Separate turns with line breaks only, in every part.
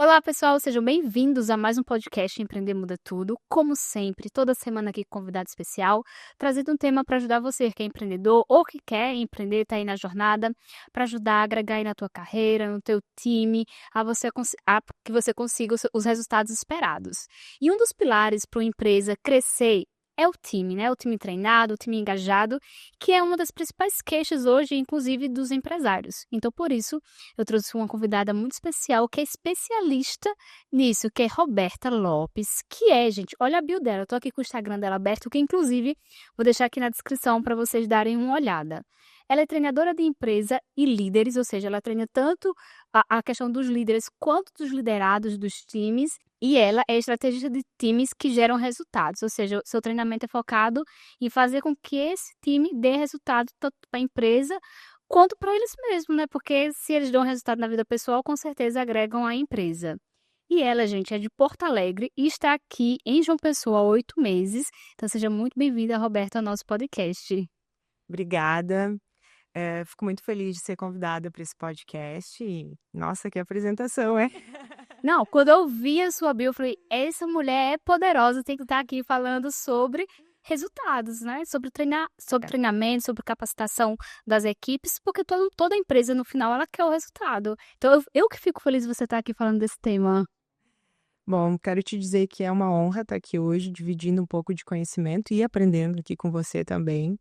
Olá, pessoal, sejam bem-vindos a mais um podcast Empreender Muda Tudo. Como sempre, toda semana aqui com convidado especial, trazendo um tema para ajudar você que é empreendedor ou que quer empreender, está aí na jornada, para ajudar a agregar aí na tua carreira, no teu time, a que você consiga os resultados esperados. E um dos pilares para uma empresa crescer é o time, né? O time treinado, o time engajado, que é uma das principais queixas hoje, inclusive, dos empresários. Então, por isso, eu trouxe uma convidada muito especial, que é especialista nisso, que é Roberta Lopes, que é, gente, olha a bio dela, eu tô aqui com o Instagram dela aberto, que inclusive vou deixar aqui na descrição para vocês darem uma olhada. Ela é treinadora de empresa e líderes, ou seja, ela treina tanto a questão dos líderes quanto dos liderados dos times, e ela é estrategista de times que geram resultados, ou seja, o seu treinamento é focado em fazer com que esse time dê resultado tanto para a empresa quanto para eles mesmos, né? Porque se eles dão resultado na vida pessoal, com certeza agregam à empresa. E ela, gente, é de Porto Alegre e está aqui em João Pessoa há 8 meses. Então, seja muito bem-vinda, Roberta, ao nosso podcast.
Obrigada. Fico muito feliz de ser convidada para esse podcast e, nossa, que apresentação, é?
Não, quando eu vi a sua bio, eu falei, essa mulher é poderosa, tem que estar aqui falando sobre resultados, né? Sobre treinamento, sobre capacitação das equipes, porque toda empresa, no final, ela quer o resultado. Então, eu que fico feliz de você estar aqui falando desse tema.
Bom, quero te dizer que é uma honra estar aqui hoje, dividindo um pouco de conhecimento e aprendendo aqui com você também.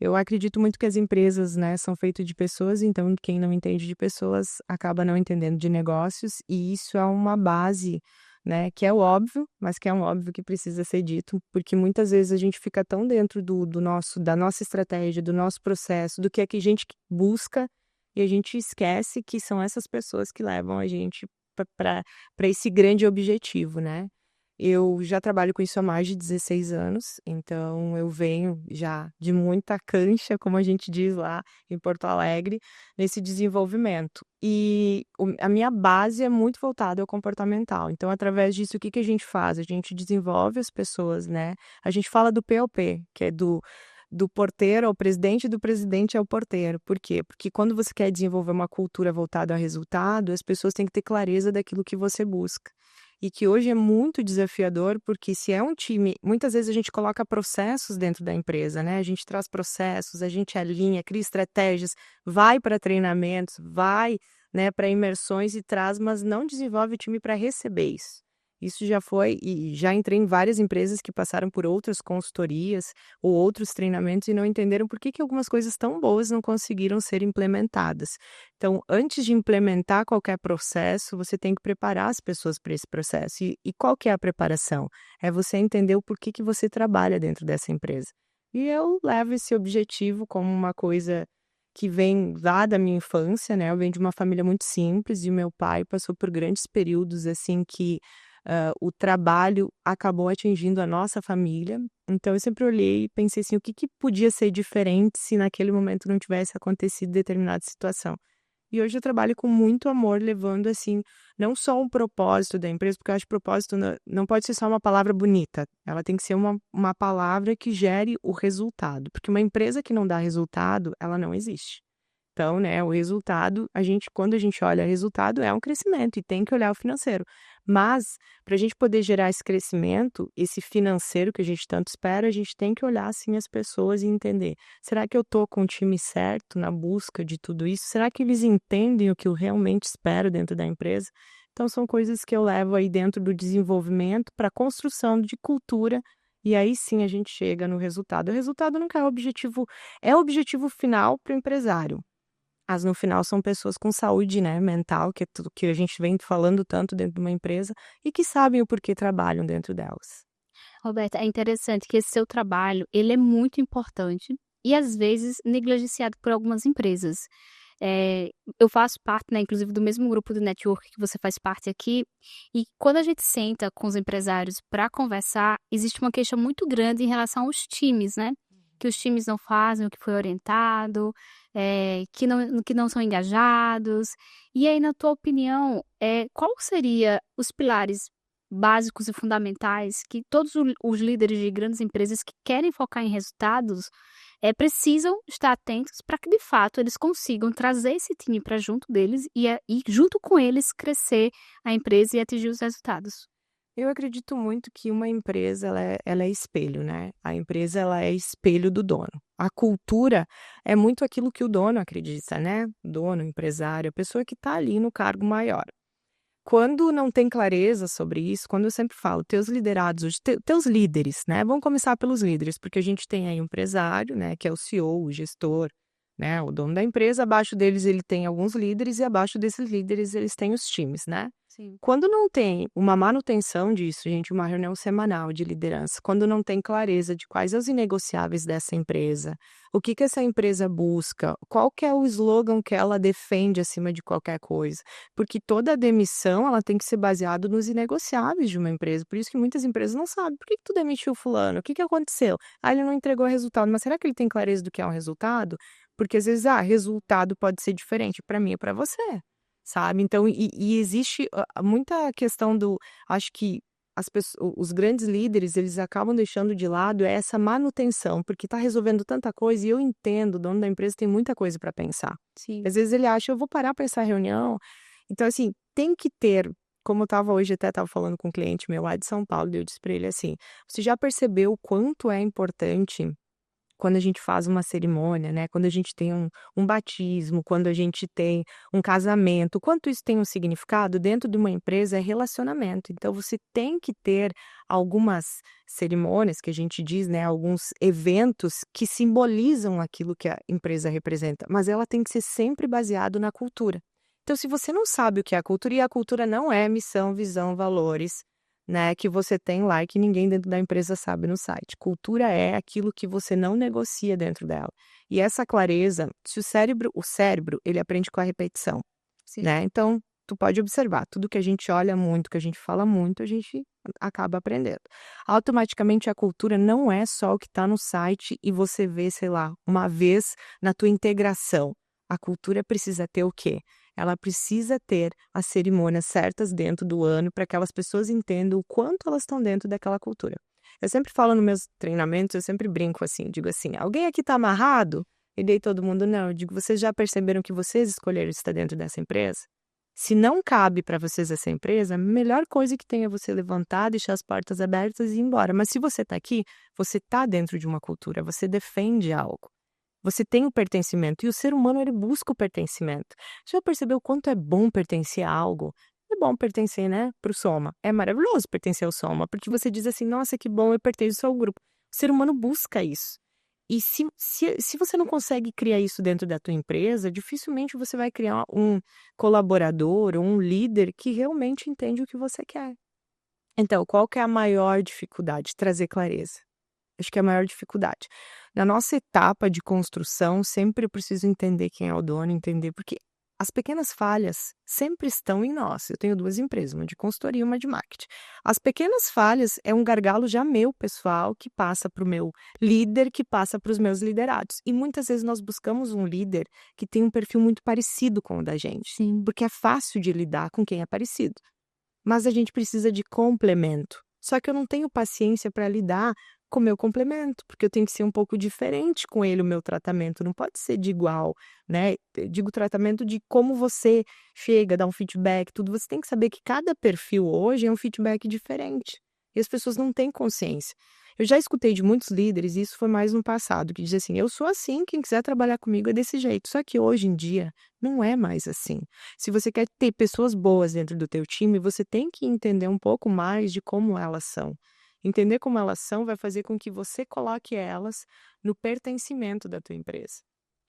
Eu acredito muito que as empresas, né, são feitas de pessoas, então quem não entende de pessoas acaba não entendendo de negócios, e isso é uma base, né, que é o óbvio, mas que é um óbvio que precisa ser dito, porque muitas vezes a gente fica tão dentro da nossa estratégia, do nosso processo, do que é que a gente busca, e a gente esquece que são essas pessoas que levam a gente para esse grande objetivo, né. Eu já trabalho com isso há mais de 16 anos, então eu venho já de muita cancha, como a gente diz lá em Porto Alegre, nesse desenvolvimento. E a minha base é muito voltada ao comportamental. Então, através disso, o que que a gente faz? A gente desenvolve as pessoas, né? A gente fala do POP, que é do porteiro ao presidente e do presidente ao porteiro. Por quê? Porque quando você quer desenvolver uma cultura voltada ao resultado, as pessoas têm que ter clareza daquilo que você busca. E que hoje é muito desafiador, porque se é um time, muitas vezes a gente coloca processos dentro da empresa, né? A gente traz processos, a gente alinha, cria estratégias, vai para treinamentos, vai, né, para imersões e traz, mas não desenvolve o time para receber isso. Isso já foi, e já entrei em várias empresas que passaram por outras consultorias ou outros treinamentos e não entenderam por que que algumas coisas tão boas não conseguiram ser implementadas. Então, antes de implementar qualquer processo, você tem que preparar as pessoas para esse processo. E qual que é a preparação? É você entender o porquê que você trabalha dentro dessa empresa. E eu levo esse objetivo como uma coisa que vem lá da minha infância, né? Eu venho de uma família muito simples e o meu pai passou por grandes períodos assim que o trabalho acabou atingindo a nossa família. Então eu sempre olhei e pensei assim, o que que podia ser diferente se naquele momento não tivesse acontecido determinada situação. E hoje eu trabalho com muito amor, levando, assim, não só um propósito da empresa, porque eu acho que propósito não pode ser só uma palavra bonita, ela tem que ser uma palavra que gere o resultado, porque uma empresa que não dá resultado, ela não existe. Então, né, o resultado, quando a gente olha resultado, é um crescimento e tem que olhar o financeiro. Mas, para a gente poder gerar esse crescimento, esse financeiro que a gente tanto espera, a gente tem que olhar, assim, as pessoas e entender: será que eu estou com o time certo na busca de tudo isso? Será que eles entendem o que eu realmente espero dentro da empresa? Então, são coisas que eu levo aí dentro do desenvolvimento para a construção de cultura, e aí sim a gente chega no resultado. O resultado nunca é o objetivo final para o empresário. Mas no final são pessoas com saúde, né, mental, que é tudo que a gente vem falando tanto dentro de uma empresa, e que sabem o porquê trabalham dentro delas.
Roberta, é interessante que esse seu trabalho, ele é muito importante e às vezes negligenciado por algumas empresas. Eu faço parte, né, inclusive do mesmo grupo do network que você faz parte aqui, e quando a gente senta com os empresários para conversar, existe uma queixa muito grande em relação aos times, né? Que os times não fazem o que foi orientado, que não são engajados. E aí, na tua opinião, qual seria os pilares básicos e fundamentais que todos os líderes de grandes empresas que querem focar em resultados precisam estar atentos para que, de fato, eles consigam trazer esse time para junto deles e, junto com eles, crescer a empresa e atingir os resultados.
Eu acredito muito que uma empresa ela é espelho, né, a empresa ela é espelho do dono. A cultura é muito aquilo que o dono acredita, né, dono, empresário, a pessoa que está ali no cargo maior. Quando não tem clareza sobre isso, quando eu sempre falo, teus liderados hoje, teus líderes, né, vamos começar pelos líderes, porque a gente tem aí o empresário, né, que é o CEO, o gestor, né, o dono da empresa, abaixo deles ele tem alguns líderes e abaixo desses líderes eles têm os times, né.
Sim.
Quando não tem uma manutenção disso, gente, uma reunião semanal de liderança, quando não tem clareza de quais são os inegociáveis dessa empresa, o que essa empresa busca, qual que é o slogan que ela defende acima de qualquer coisa, porque toda demissão ela tem que ser baseada nos inegociáveis de uma empresa, por isso que muitas empresas não sabem, por que que tu demitiu fulano, o que que aconteceu? Ah, ele não entregou o resultado, mas será que ele tem clareza do que é um resultado? Porque às vezes, resultado pode ser diferente para mim e para você. Sabe, então existe muita questão do acho que os grandes líderes, eles acabam deixando de lado essa manutenção, porque está resolvendo tanta coisa e eu entendo, o dono da empresa tem muita coisa para pensar.
Sim.
Às vezes ele acha: "Eu vou parar para essa reunião", então assim, tem que ter como eu estava hoje até estava falando com um cliente meu lá de São Paulo, e eu disse para ele assim: "Você já percebeu o quanto é importante quando a gente faz uma cerimônia, né, quando a gente tem um batismo, quando a gente tem um casamento, quanto isso tem um significado dentro de uma empresa é relacionamento. Então você tem que ter algumas cerimônias que a gente diz, né, alguns eventos que simbolizam aquilo que a empresa representa, mas ela tem que ser sempre baseado na cultura. Então se você não sabe o que é a cultura, e a cultura não é missão, visão, valores, né, que você tem lá e que ninguém dentro da empresa sabe no site. Cultura é aquilo que você não negocia dentro dela. E essa clareza, se o cérebro, ele aprende com a repetição,
Sim.
né? Então, tu pode observar, tudo que a gente olha muito, que a gente fala muito, a gente acaba aprendendo. Automaticamente a cultura não é só o que está no site e você vê, sei lá, uma vez na tua integração. A cultura precisa ter o quê? Ela precisa ter as cerimônias certas dentro do ano para que aquelas pessoas entendam o quanto elas estão dentro daquela cultura. Eu sempre falo nos meus treinamentos, eu sempre brinco assim, digo assim: "Alguém aqui está amarrado?" E daí todo mundo: "Não." Eu digo: "Vocês já perceberam que vocês escolheram estar dentro dessa empresa? Se não cabe para vocês essa empresa, a melhor coisa que tem é você levantar, deixar as portas abertas e ir embora. Mas se você está aqui, você está dentro de uma cultura, você defende algo. Você tem o pertencimento e o ser humano ele busca o pertencimento. Você já percebeu o quanto é bom pertencer a algo? É bom pertencer, né, para o Soma. É maravilhoso pertencer ao Soma, porque você diz assim: "Nossa, que bom, eu pertenço ao grupo". O ser humano busca isso. E se você não consegue criar isso dentro da tua empresa, dificilmente você vai criar um colaborador ou um líder que realmente entende o que você quer. Então, qual que é a maior dificuldade? Trazer clareza. Acho que é a maior dificuldade. Na nossa etapa de construção, sempre eu preciso entender quem é o dono, entender porque as pequenas falhas sempre estão em nós. Eu tenho 2 empresas, uma de consultoria e uma de marketing. As pequenas falhas é um gargalo já meu, pessoal, que passa para o meu líder, que passa para os meus liderados. E muitas vezes nós buscamos um líder que tem um perfil muito parecido com o da gente,
Sim.
porque é fácil de lidar com quem é parecido. Mas a gente precisa de complemento. Só que eu não tenho paciência para lidar com o meu complemento, porque eu tenho que ser um pouco diferente com ele, o meu tratamento não pode ser de igual, né. Eu digo tratamento de como você chega, dá um feedback, tudo. Você tem que saber que cada perfil hoje é um feedback diferente, e as pessoas não têm consciência. Eu já escutei de muitos líderes, e isso foi mais no passado, que diz assim: "Eu sou assim, quem quiser trabalhar comigo é desse jeito". Só que hoje em dia não é mais assim. Se você quer ter pessoas boas dentro do teu time, você tem que entender um pouco mais de como elas são. Entender como elas são vai fazer com que você coloque elas no pertencimento da tua empresa.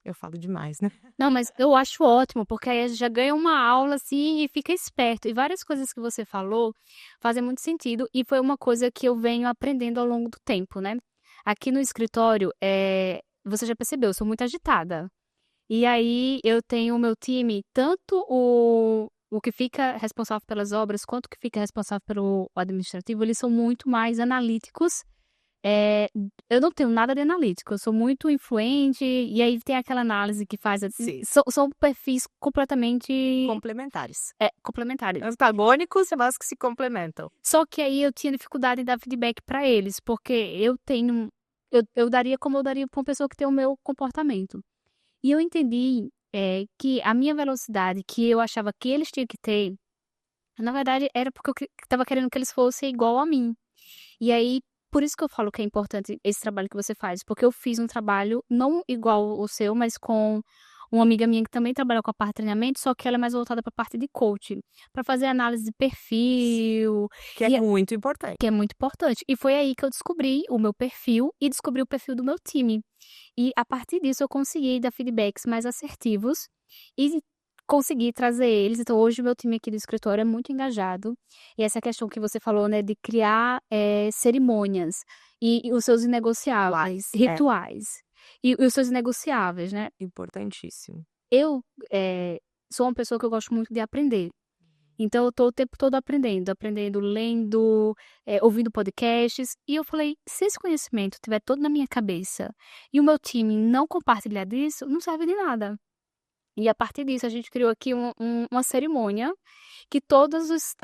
Eu falo demais, né?
Não, mas eu acho ótimo, porque aí a gente já ganha uma aula, assim, e fica esperto. E várias coisas que você falou fazem muito sentido, e foi uma coisa que eu venho aprendendo ao longo do tempo, né. Aqui no escritório, você já percebeu, eu sou muito agitada. E aí eu tenho o meu time, tanto o que fica responsável pelas obras, quanto o que fica responsável pelo administrativo, eles são muito mais analíticos É, eu não tenho nada de analítico, eu sou muito influente, e aí tem aquela análise que faz.
Sim.
São perfis completamente
Complementares.
complementares.
Antagônicos, mas que se complementam.
Só que aí eu tinha dificuldade em dar feedback para eles, porque eu tenho. Eu daria como eu daria para uma pessoa que tem o meu comportamento. E eu entendi que a minha velocidade, que eu achava que eles tinham que ter, na verdade era porque eu estava querendo que eles fossem igual a mim. E aí, por isso que eu falo que é importante esse trabalho que você faz, porque eu fiz um trabalho não igual o seu, mas com uma amiga minha que também trabalha com a parte de treinamento, só que ela é mais voltada para a parte de coaching, para fazer análise de perfil,
Que é
e
muito importante.
que é muito importante. E foi aí que eu descobri o meu perfil e descobri o perfil do meu time. E a partir disso eu consegui dar feedbacks mais assertivos e consegui trazer eles. Então hoje o meu time aqui do escritório é muito engajado. E essa questão que você falou, né, de criar cerimônias e os seus inegociáveis, rituais. E os seus inegociáveis, né?
Importantíssimo.
Eu sou uma pessoa que eu gosto muito de aprender. Então eu tô o tempo todo aprendendo, lendo, ouvindo podcasts. E eu falei, se esse conhecimento estiver todo na minha cabeça e o meu time não compartilhar disso, não serve de nada. E a partir disso a gente criou aqui uma cerimônia que todas as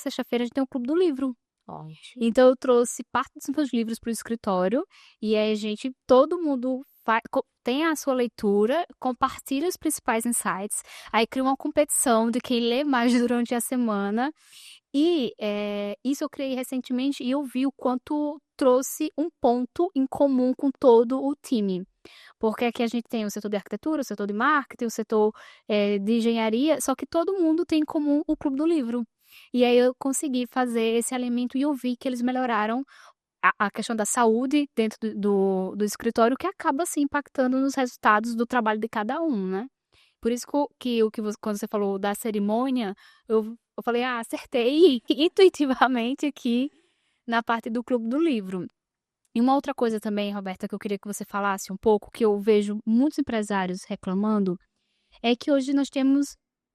sexta-feiras a gente tem um clube do livro.
Ótimo.
Então eu trouxe parte dos meus livros para o escritório e aí todo mundo tem a sua leitura, compartilha os principais insights, aí cria uma competição de quem lê mais durante a semana. E isso eu criei recentemente e eu vi o quanto trouxe um ponto em comum com todo o time. Porque aqui a gente tem o setor de arquitetura, o setor de marketing, o setor de engenharia, só que todo mundo tem em comum o clube do livro. E aí eu consegui fazer esse alinhamento e eu vi que eles melhoraram a questão da saúde dentro do escritório, que acaba, assim, impactando nos resultados do trabalho de cada um, né. Por isso quando você falou da cerimônia, eu falei: "Ah, acertei intuitivamente aqui na parte do clube do livro". E uma outra coisa também, Roberta, que eu queria que você falasse um pouco, que eu vejo muitos empresários reclamando, é que hoje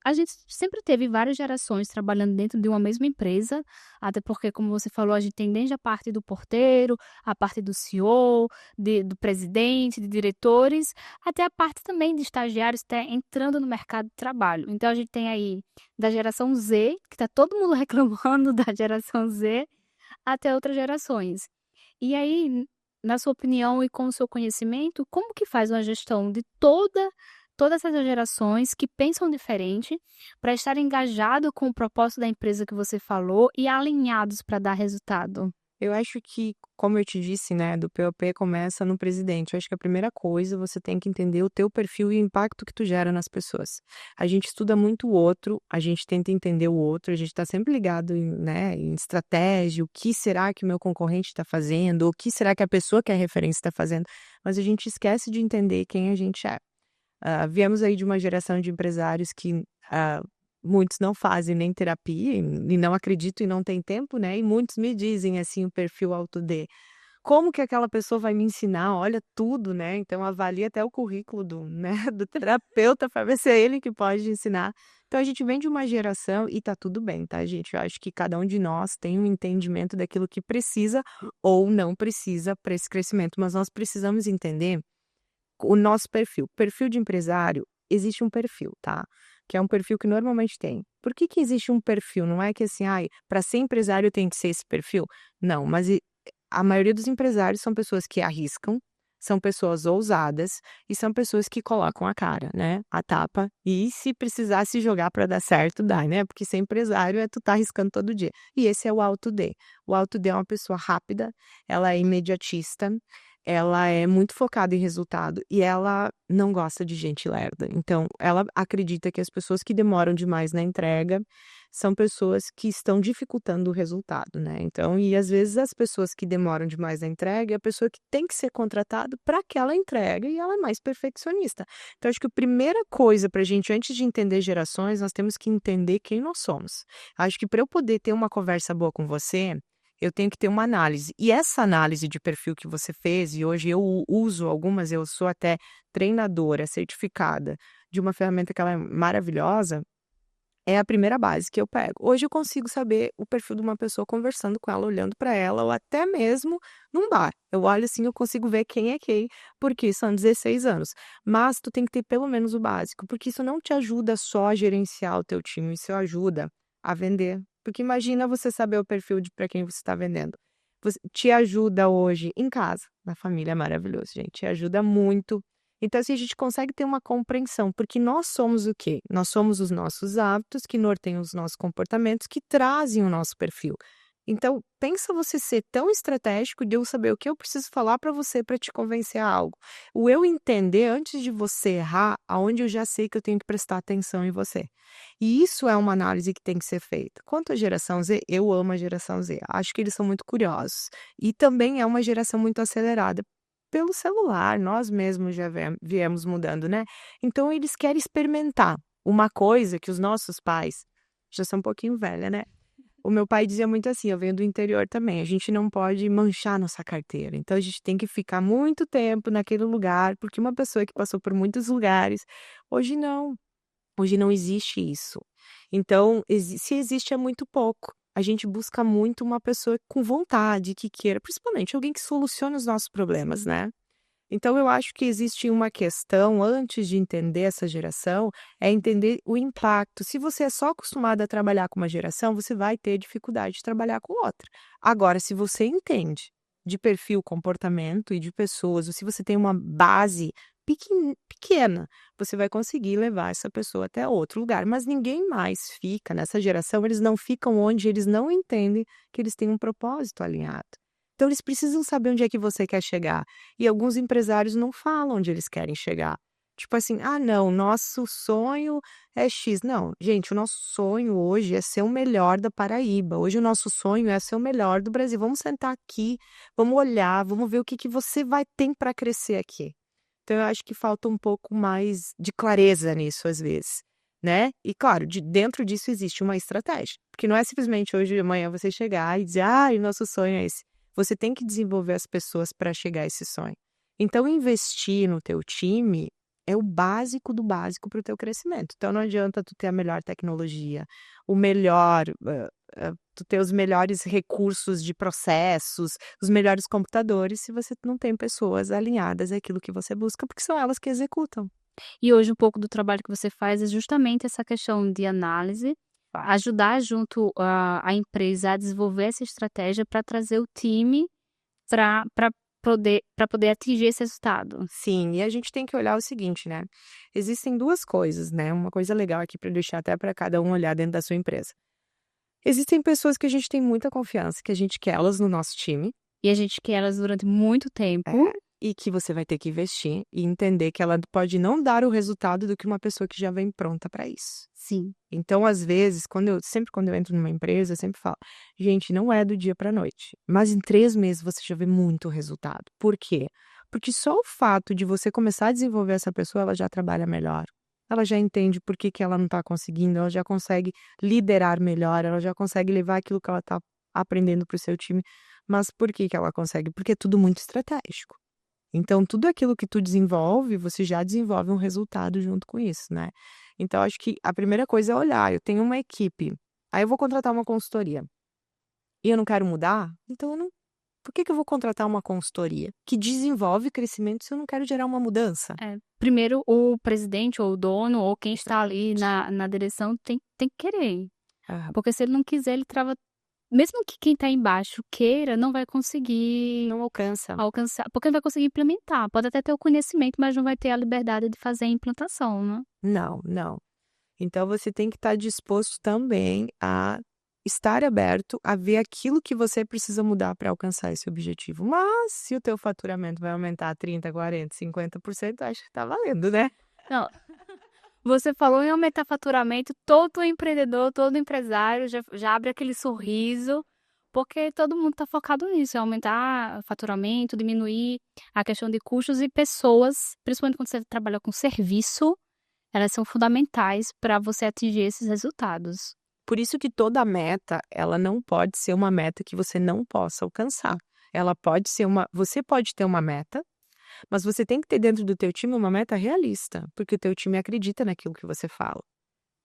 a gente sempre teve várias gerações trabalhando dentro de uma mesma empresa, até porque, como você falou, a gente tem desde a parte do porteiro, a parte do CEO, do presidente, de diretores, até a parte também de estagiários entrando no mercado de trabalho. Então a gente tem aí da geração Z, que está todo mundo reclamando da geração Z, até outras gerações. E aí, na sua opinião e com o seu conhecimento, como que faz uma gestão de todas essas gerações que pensam diferente para estar engajado com o propósito da empresa que você falou e alinhados para dar resultado?
Eu acho que, como eu te disse, né, do POP começa no presidente. Eu acho que a primeira coisa, você tem que entender o teu perfil e o impacto que tu gera nas pessoas. A gente estuda muito o outro, a gente tenta entender o outro, a gente está sempre ligado em, né, em estratégia, o que será que o meu concorrente está fazendo, o que será que a pessoa que é referência está fazendo, mas a gente esquece de entender quem a gente é. Viemos aí de uma geração de empresários que, muitos não fazem nem terapia e não acreditam e não têm tempo, né, e muitos me dizem, assim, o perfil Auto D. Como que aquela pessoa vai me ensinar? Olha tudo, né, então avalia até o currículo do, né, do terapeuta para ver se é ele que pode ensinar. Então a gente vem de uma geração e tá tudo bem, tá, gente? Eu acho que cada um de nós tem um entendimento daquilo que precisa ou não precisa para esse crescimento, mas nós precisamos entender o nosso perfil. Perfil de empresário, existe um perfil, tá? Que é um perfil que normalmente tem. Por que que existe um perfil? Não é que assim, ai, para ser empresário tem que ser esse perfil. Não, mas a maioria dos empresários são pessoas que arriscam, são pessoas ousadas e são pessoas que colocam a cara, né? A tapa. E se precisar se jogar para dar certo, dá, né? Porque ser empresário é tu tá arriscando todo dia. E esse é o Alto D. O Alto D é uma pessoa rápida, ela é imediatista, ela é muito focada em resultado e ela não gosta de gente lerda. Então, ela acredita que as pessoas que demoram demais na entrega são pessoas que estão dificultando o resultado, né. Então e às vezes as pessoas que demoram demais na entrega é a pessoa que tem que ser contratado para aquela entrega e ela é mais perfeccionista. Então acho que a primeira coisa para a gente, antes de entender gerações, nós temos que entender quem nós somos. Acho que para eu poder ter uma conversa boa com você, eu tenho que ter uma análise. E essa análise de perfil que você fez, e hoje eu uso algumas, eu sou até treinadora certificada de uma ferramenta que ela é maravilhosa, É a primeira base que eu pego. Hoje eu consigo saber o perfil de uma pessoa conversando com ela, olhando para ela, ou até mesmo num bar. Eu olho assim, eu consigo ver quem é quem, porque são 16 anos. Mas tu tem que ter pelo menos o básico, porque isso não te ajuda só a gerenciar o teu time, isso ajuda a vender. Porque imagina você saber o perfil de para quem você está vendendo. Te ajuda hoje em casa, na família é maravilhoso, gente. Te ajuda muito. Então, assim, a gente consegue ter uma compreensão, porque nós somos o quê? Nós somos os nossos hábitos que norteiam os nossos comportamentos, que trazem o nosso perfil. Então, pensa você ser tão estratégico de eu saber o que eu preciso falar para você para te convencer a algo. O eu entender antes de você errar, aonde eu já sei que eu tenho que prestar atenção em você. E isso é uma análise que tem que ser feita. Quanto à geração Z, eu amo a geração Z. Acho que eles são muito curiosos. E também é uma geração muito acelerada pelo celular, nós mesmos já viemos mudando, né. Então eles querem experimentar uma coisa que os nossos pais já são um pouquinho velha, né. O meu pai dizia muito assim, eu venho do interior também, a gente não pode manchar nossa carteira, então a gente tem que ficar muito tempo naquele lugar, porque uma pessoa que passou por muitos lugares, hoje não. Hoje não existe isso. Então, se existe é muito pouco. A gente busca muito uma pessoa com vontade, que queira, principalmente alguém que solucione os nossos problemas, né. Então eu acho que existe uma questão, antes de entender essa geração, é entender o impacto. Se você é só acostumado a trabalhar com uma geração, você vai ter dificuldade de trabalhar com outra. Agora, se você entende de perfil, comportamento e de pessoas, ou se você tem uma base pequena, você vai conseguir levar essa pessoa até outro lugar. Mas ninguém mais fica nessa geração, eles não ficam onde eles não entendem que eles têm um propósito alinhado. Então eles precisam saber onde é que você quer chegar. E alguns empresários não falam onde eles querem chegar. Tipo assim: "Ah, não, nosso sonho é X". Não, gente, o nosso sonho hoje é ser o melhor da Paraíba. Hoje o nosso sonho é ser o melhor do Brasil. Vamos sentar aqui, vamos olhar, vamos ver o que que você vai ter para crescer aqui. Então eu acho que falta um pouco mais de clareza nisso às vezes, né. E claro, dentro disso existe uma estratégia, porque não é simplesmente hoje de manhã você chegar e dizer: "Ai, o nosso sonho é esse". Você tem que desenvolver as pessoas para chegar a esse sonho. Então investir no teu time é o básico do básico para o teu crescimento. Então não adianta tu ter a melhor tecnologia, o melhor, tu ter os melhores recursos de processos, os melhores computadores, se você não tem pessoas alinhadas àquilo que você busca, porque são elas que executam.
E hoje um pouco do trabalho que você faz é justamente essa questão de análise, ajudar junto a empresa a desenvolver essa estratégia para trazer o time para poder atingir esse resultado.
Sim, e a gente tem que olhar o seguinte, né, existem 2 coisas, né, uma coisa legal aqui para deixar até para cada um olhar dentro da sua empresa. Existem pessoas que a gente tem muita confiança, que a gente quer elas no nosso time,
E a gente quer elas durante muito tempo.
é, e que você vai ter que investir e entender que ela pode não dar o resultado do que uma pessoa que já vem pronta para isso.
Sim.
Então, às vezes, quando eu entro numa empresa, eu sempre falo: "Gente, não é do dia para noite, mas em 3 meses você já vê muito resultado". Por quê? Porque só o fato de você começar a desenvolver essa pessoa, ela já trabalha melhor, ela já entende por que que ela não está conseguindo, ela já consegue liderar melhor, ela já consegue levar aquilo que ela está aprendendo para o seu time. Mas por que que ela consegue? Porque é tudo muito estratégico. Então tudo aquilo que tu desenvolve, você já desenvolve um resultado junto com isso, né. Então acho que a primeira coisa é olhar, eu tenho uma equipe, aí eu vou contratar uma consultoria, e eu não quero mudar, então eu não por que que eu vou contratar uma consultoria que desenvolve crescimento se eu não quero gerar uma mudança?
É, primeiro o presidente ou o dono ou quem está ali
Exatamente.
na direção tem que querer,
Aham.
porque se ele não quiser ele trava mesmo que quem está embaixo queira, não vai conseguir
Não alcança.
alcançar, porque não vai conseguir implementar, pode até ter o conhecimento, mas não vai ter a liberdade de fazer a implantação, né.
Não, não. Então você tem que estar disposto também a estar aberto a ver aquilo que você precisa mudar para alcançar esse objetivo. Mas se o teu faturamento vai aumentar 30, 40, 50%, acho que tá valendo, né?
Não, você falou em aumentar faturamento, todo empreendedor, todo empresário já abre aquele sorriso, porque todo mundo está focado nisso, em aumentar faturamento, diminuir a questão de custos e pessoas, principalmente quando você trabalha com serviço, elas são fundamentais para você atingir esses resultados.
Por isso que toda meta, ela não pode ser uma meta que você não possa alcançar. Ela pode ser você pode ter uma meta, mas você tem que ter dentro do teu time uma meta realista, porque o teu time acredita naquilo que você fala.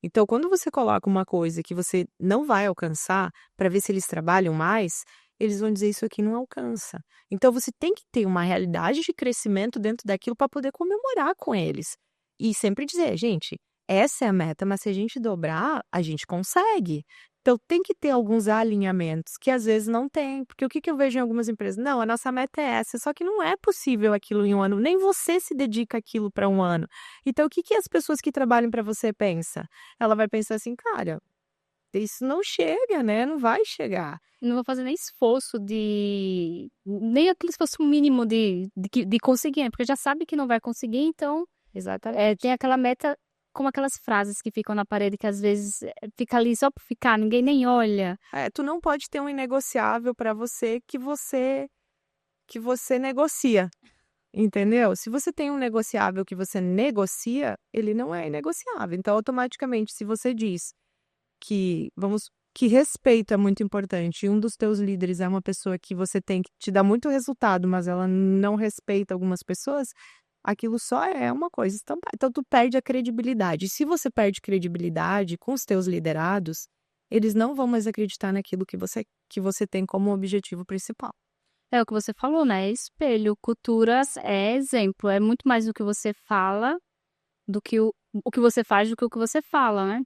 Então, quando você coloca uma coisa que você não vai alcançar, para ver se eles trabalham mais, eles vão dizer: "Isso aqui não alcança". Então você tem que ter uma realidade de crescimento dentro daquilo para poder comemorar com eles. E sempre dizer: "Gente, essa é a meta, mas se a gente dobrar, a gente consegue". Então tem que ter alguns alinhamentos que às vezes não tem, porque o que que eu vejo em algumas empresas? "Não, a nossa meta é essa", só que não é possível aquilo em um ano, nem você se dedica aquilo para um ano. Então o que que as pessoas que trabalham para você pensa? Ela vai pensar assim: "Cara, isso não chega, né, não vai chegar".
Não vou fazer nem esforço nem aquele esforço mínimo de conseguir, né, porque já sabe que não vai conseguir, então, tem
Exatamente.
aquela meta como aquelas frases que ficam na parede que às vezes, fica ali só por ficar, ninguém nem olha.
Tu não pode ter um inegociável para você que você negocia, entendeu? Se você tem um negociável que você negocia, ele não é inegociável. Então, automaticamente, se você diz que respeito é muito importante e um dos teus líderes é uma pessoa que você tem que te dá muito resultado, mas ela não respeita algumas pessoas, aquilo só é uma coisa estampada. Então tu perde a credibilidade. E se você perde credibilidade com os teus liderados, eles não vão mais acreditar naquilo que você tem como objetivo principal.
É o que você falou, né, é espelho, culturas é exemplo, é muito mais o que você fala do que o que você faz do que o que você fala, né.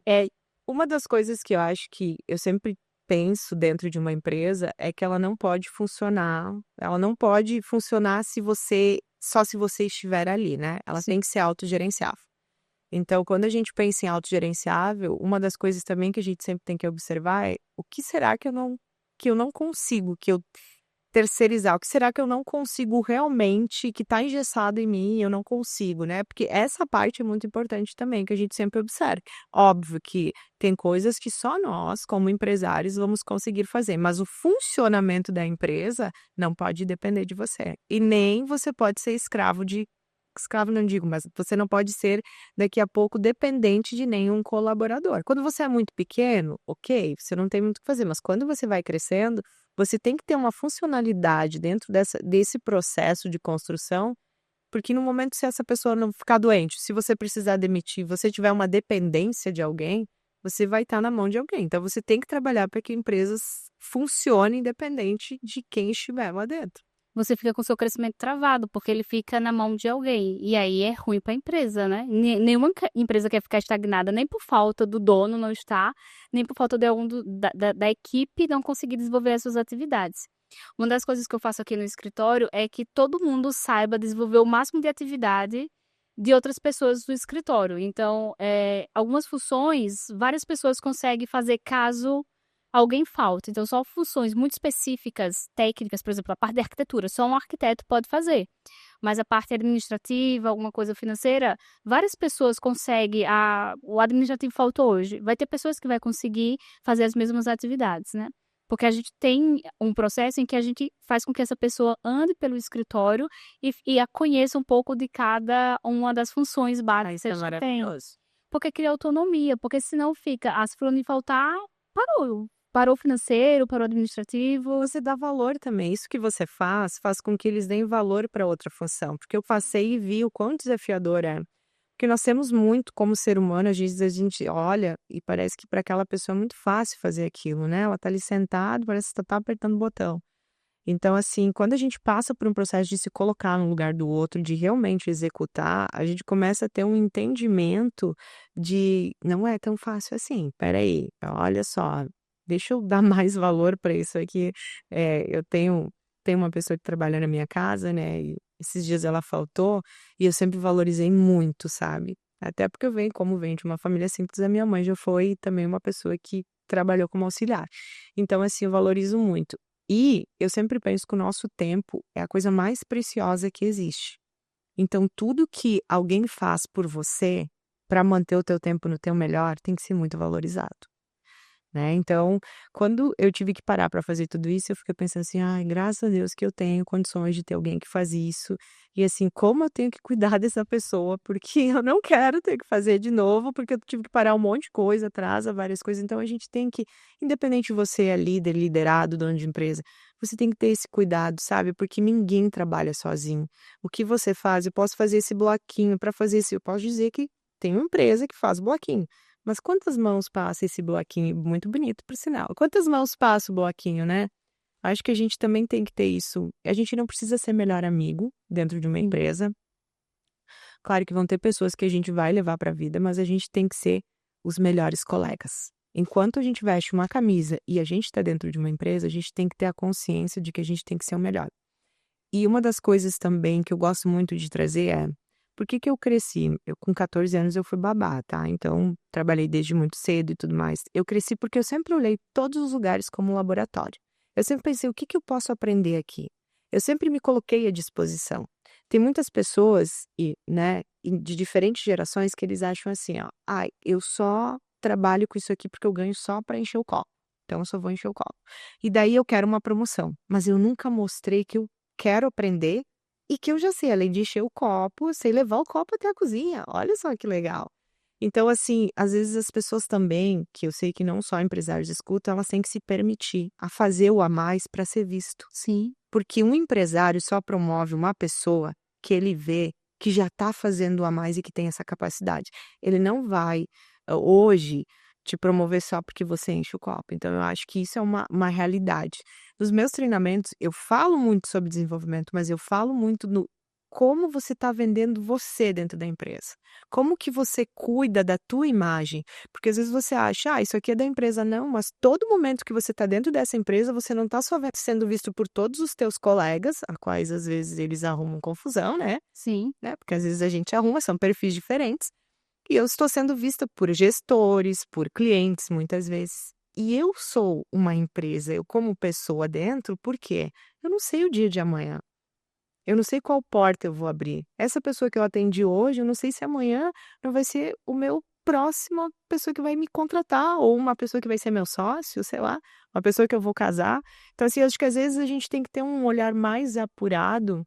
É, uma das coisas que eu acho que eu sempre penso dentro de uma empresa é que ela não pode funcionar se você estiver ali, né, ela
Sim.
tem que ser autogerenciável. Então, quando a gente pensa em autogerenciável, uma das coisas também que a gente sempre tem que observar é: o que será que eu não consigo, que eu terceirizar? O que será que eu não consigo realmente, que está engessado em mim e eu não consigo, né? Porque essa parte é muito importante também, que a gente sempre observe. Óbvio que tem coisas que só nós, como empresários, vamos conseguir fazer, mas o funcionamento da empresa não pode depender de você. E nem você pode ser escravo não digo, mas você não pode ser daqui a pouco dependente de nenhum colaborador. Quando você é muito pequeno, ok, você não tem muito o que fazer, mas quando você vai crescendo, você tem que ter uma funcionalidade dentro desse processo de construção, porque no momento se essa pessoa não ficar doente, se você precisar demitir, você tiver uma dependência de alguém, você vai estar na mão de alguém. Então você tem que trabalhar para que empresas funcionem independente de quem estiver lá dentro.
Você fica com o seu crescimento travado, porque ele fica na mão de alguém, e aí é ruim para a empresa, né. Nenhuma empresa quer ficar estagnada, nem por falta do dono não estar, nem por falta de algum da equipe não conseguir desenvolver as suas atividades. Uma das coisas que eu faço aqui no escritório é que todo mundo saiba desenvolver o máximo de atividade de outras pessoas do escritório. Então, algumas funções, várias pessoas conseguem fazer caso alguém falta. Então, só funções muito específicas, técnicas, por exemplo, a parte de arquitetura, só um arquiteto pode fazer. Mas a parte administrativa, alguma coisa financeira, várias pessoas conseguem. O administrativo faltou hoje. Vai ter pessoas que vai conseguir fazer as mesmas atividades, né? Porque a gente tem um processo em que a gente faz com que essa pessoa ande pelo escritório e a conheça um pouco de cada uma das funções
Ah,
básicas
isso
que a
é
gente tem.
maravilhoso.
Porque cria autonomia, porque senão fica, se fulano faltar, parou. Parou o financeiro, parou o administrativo.
Você dá valor também. Isso que você faz com que eles deem valor para outra função, porque eu passei e vi o quão desafiador é. Porque nós temos muito como ser humano, às vezes a gente olha e parece que para aquela pessoa é muito fácil fazer aquilo, né, ela tá ali sentada, parece que só tá apertando o botão. Então, assim, quando a gente passa por um processo de se colocar no lugar do outro, de realmente executar, a gente começa a ter um entendimento de: "Não é tão fácil assim, espera aí, olha só, deixa eu dar mais valor para isso aqui". Eu tenho uma pessoa que trabalha na minha casa, né, e esses dias ela faltou, e eu sempre valorizei muito, sabe. Até porque como venho de uma família simples, a minha mãe já foi também uma pessoa que trabalhou como auxiliar. Então, assim, eu valorizo muito. E eu sempre penso que o nosso tempo é a coisa mais preciosa que existe. Então tudo que alguém faz por você, para manter o teu tempo no teu melhor, tem que ser muito valorizado. Né, então, quando eu tive que parar para fazer tudo isso, eu fiquei pensando assim: "Ai, graças a Deus que eu tenho condições de ter alguém que faz isso, e assim, como eu tenho que cuidar dessa pessoa, porque eu não quero ter que fazer de novo, porque eu tive que parar um monte de coisa, atrasa várias coisas". Então a gente tem que, independente de você é líder, liderado, dono de empresa, você tem que ter esse cuidado, sabe, porque ninguém trabalha sozinho. O que você faz, eu posso fazer esse bloquinho para fazer esse eu posso dizer que tem uma empresa que faz bloquinho. Mas quantas mãos passa esse bloquinho? Muito bonito, por sinal. Quantas mãos passa o bloquinho, né? Acho que a gente também tem que ter isso. A gente não precisa ser melhor amigo dentro de uma empresa. Claro que vão ter pessoas que a gente vai levar para a vida, mas a gente tem que ser os melhores colegas. Enquanto a gente veste uma camisa e a gente está dentro de uma empresa, a gente tem que ter a consciência de que a gente tem que ser o melhor. E uma das coisas também que eu gosto muito de trazer é, por que que eu cresci? Eu com 14 anos eu fui babá, tá? Então, trabalhei desde muito cedo e tudo mais. Eu cresci porque eu sempre olhei todos os lugares como um laboratório. Eu sempre pensei, o que que eu posso aprender aqui? Eu sempre me coloquei à disposição. Tem muitas pessoas, né, de diferentes gerações que eles acham assim, ó, ai, eu só trabalho com isso aqui porque eu ganho só para encher o copo. Então, eu só vou encher o copo. E daí eu quero uma promoção. Mas eu nunca mostrei que eu quero aprender e que eu já sei, além de encher o copo, eu sei levar o copo até a cozinha. Olha só que legal. Então, assim, às vezes as pessoas também, que eu sei que não só empresários escutam, elas têm que se permitir a fazer o a mais para ser visto.
Sim.
Porque um empresário só promove uma pessoa que ele vê que já está fazendo o a mais e que tem essa capacidade. Ele não vai, hoje, te promover só porque você enche o copo. Então, eu acho que isso é uma realidade. Nos meus treinamentos, eu falo muito sobre desenvolvimento, mas eu falo muito no como você está vendendo você dentro da empresa. Como que você cuida da tua imagem. Porque às vezes você acha, isso aqui é da empresa. Não, mas todo momento que você está dentro dessa empresa, você não está só sendo visto por todos os teus colegas, a quais às vezes eles arrumam confusão, né?
Sim.
Porque às vezes a gente arruma, são perfis diferentes. E eu estou sendo vista por gestores, por clientes, muitas vezes. E eu sou uma empresa, eu como pessoa dentro, por quê? Eu não sei o dia de amanhã. Eu não sei qual porta eu vou abrir. Essa pessoa que eu atendi hoje, eu não sei se amanhã não vai ser o meu próxima pessoa que vai me contratar, ou uma pessoa que vai ser meu sócio, sei lá, uma pessoa que eu vou casar. Então, assim, acho que às vezes a gente tem que ter um olhar mais apurado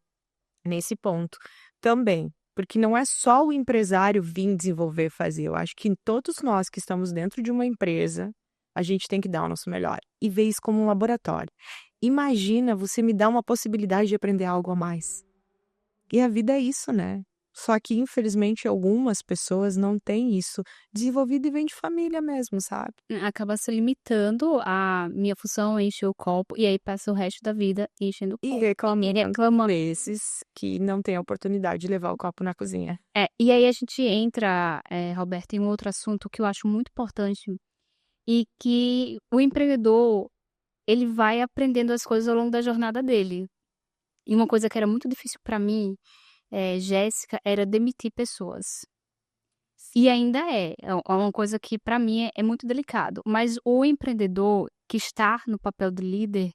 nesse ponto também. Porque não é só o empresário vir desenvolver, fazer. Eu acho que todos nós que estamos dentro de uma empresa, a gente tem que dar o nosso melhor e ver isso como um laboratório. Imagina você me dar uma possibilidade de aprender algo a mais. E a vida é isso, né? Só que, infelizmente, algumas pessoas não têm isso desenvolvido e vem de família mesmo, sabe?
Acaba se limitando a minha função é encher o copo, e aí passa o resto da vida enchendo o
E
copo. E reclamando.
esses que não têm a oportunidade de levar o copo na cozinha.
E aí a gente entra, Roberta, em um outro assunto que eu acho muito importante, e que o empreendedor, ele vai aprendendo as coisas ao longo da jornada dele. E uma coisa que era muito difícil para mim, Jéssica, era demitir pessoas. E ainda é uma coisa que para mim é muito delicado, mas o empreendedor que está no papel de líder,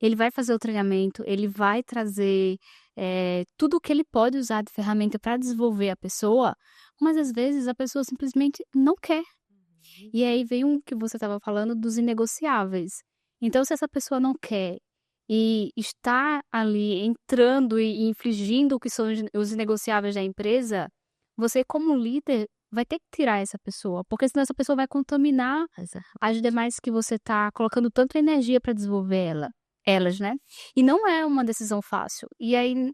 ele vai fazer o treinamento, ele vai trazer, tudo o que ele pode usar de ferramenta para desenvolver a pessoa, mas às vezes a pessoa simplesmente não quer. E aí vem um que você estava falando dos inegociáveis. Então, se essa pessoa não quer e está ali entrando e infringindo o que são os inegociáveis da empresa, você como líder vai ter que tirar essa pessoa, porque senão essa pessoa vai contaminar as demais que você está colocando tanta energia para desenvolver elas, né? E não é uma decisão fácil. E aí,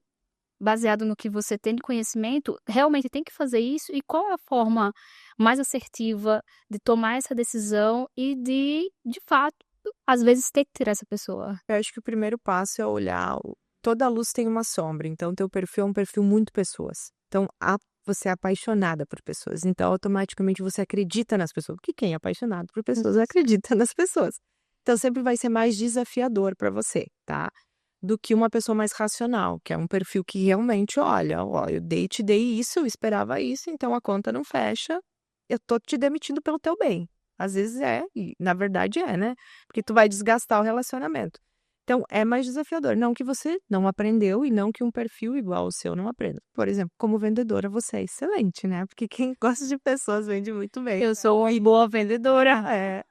baseado no que você tem de conhecimento, realmente tem que fazer isso, e qual é a forma mais assertiva de tomar essa decisão e de fato, às vezes ter que tirar essa pessoa.
Eu acho que o primeiro passo é olhar, toda luz tem uma sombra, então teu perfil é um perfil muito pessoas. Então, você é apaixonada por pessoas, então automaticamente você acredita nas pessoas, porque quem é apaixonado por pessoas acredita nas pessoas. Então sempre vai ser mais desafiador para você, tá? Do que uma pessoa mais racional, que é um perfil que realmente olha, ó, eu te dei isso, eu esperava isso, então a conta não fecha, eu tô te demitindo pelo teu bem. Às vezes e na verdade né? Porque tu vai desgastar o relacionamento. Então é mais desafiador, não que você não aprendeu e não que um perfil igual ao seu não aprenda. Por exemplo, como vendedora você é excelente, né? Porque quem gosta de pessoas vende muito bem.
Eu sou uma boa vendedora.
É.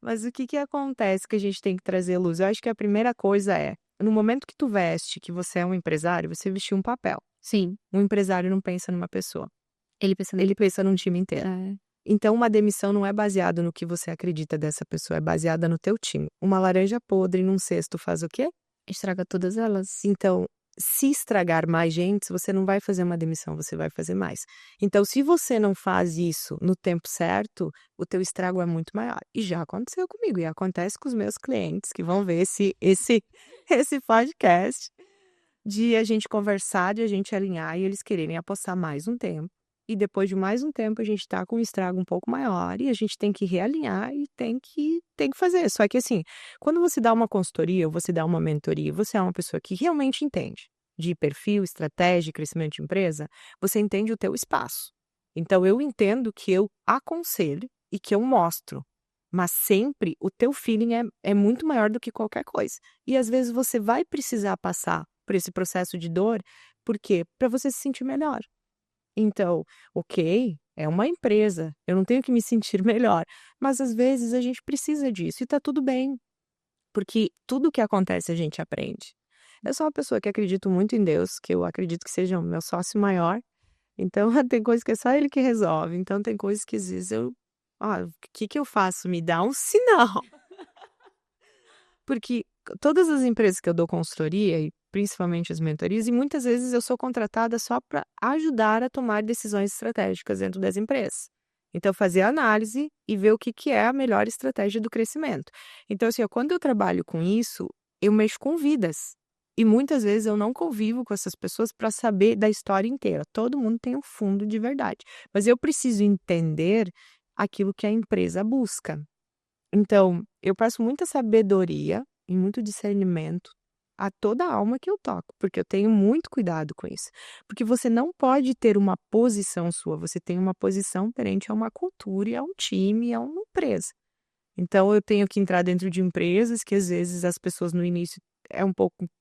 Mas o que que acontece que a gente tem que trazer luz? Eu acho que a primeira coisa é, no momento que tu veste que você é um empresário, você vestiu um papel.
Sim,
Um empresário não pensa numa pessoa,
ele pensa
ele pensa num time inteiro.
é,
Então uma demissão não é baseada no que você acredita dessa pessoa, é baseada no teu time. Uma laranja podre num cesto faz o quê?
estraga todas elas.
Então, se estragar mais gente, você não vai fazer uma demissão, você vai fazer mais. Então, se você não faz isso no tempo certo, o teu estrago é muito maior. E já aconteceu comigo, e acontece com os meus clientes que vão ver esse podcast, de a gente conversar, de a gente alinhar e eles quererem apostar mais um tempo. E depois de mais um tempo, a gente tá com um estrago um pouco maior e a gente tem que realinhar e tem que fazer. Só que assim, quando você dá uma consultoria ou você dá uma mentoria, você é uma pessoa que realmente entende de perfil, estratégia, crescimento de empresa, você entende o teu espaço. Então eu entendo que eu aconselho e que eu mostro, mas sempre o teu feeling é muito maior do que qualquer coisa. E às vezes você vai precisar passar por esse processo de dor, por quê? Para você se sentir melhor. Então, ok, é uma empresa, eu não tenho que me sentir melhor, mas às vezes a gente precisa disso e tá tudo bem, porque tudo que acontece a gente aprende. Eu sou uma pessoa que acredito muito em Deus, que eu acredito que seja o meu sócio maior, então tem coisas que é só ele que resolve, então tem coisas que às vezes o que que eu faço? Me dá um sinal. Porque todas as empresas que eu dou consultoria e principalmente as mentorias, e muitas vezes eu sou contratada só para ajudar a tomar decisões estratégicas dentro das empresas. Então, fazer análise e ver o que que é a melhor estratégia do crescimento. Então, assim, ó, quando eu trabalho com isso, eu mexo com vidas. E muitas vezes eu não convivo com essas pessoas para saber da história inteira. Todo mundo tem um fundo de verdade. Mas eu preciso entender aquilo que a empresa busca. Então, eu peço muita sabedoria e muito discernimento a toda alma que eu toco, porque eu tenho muito cuidado com isso. Porque você não pode ter uma posição sua, você tem uma posição perante a uma cultura e a um time e a uma empresa. Então eu tenho que entrar dentro de empresas que às vezes as pessoas no início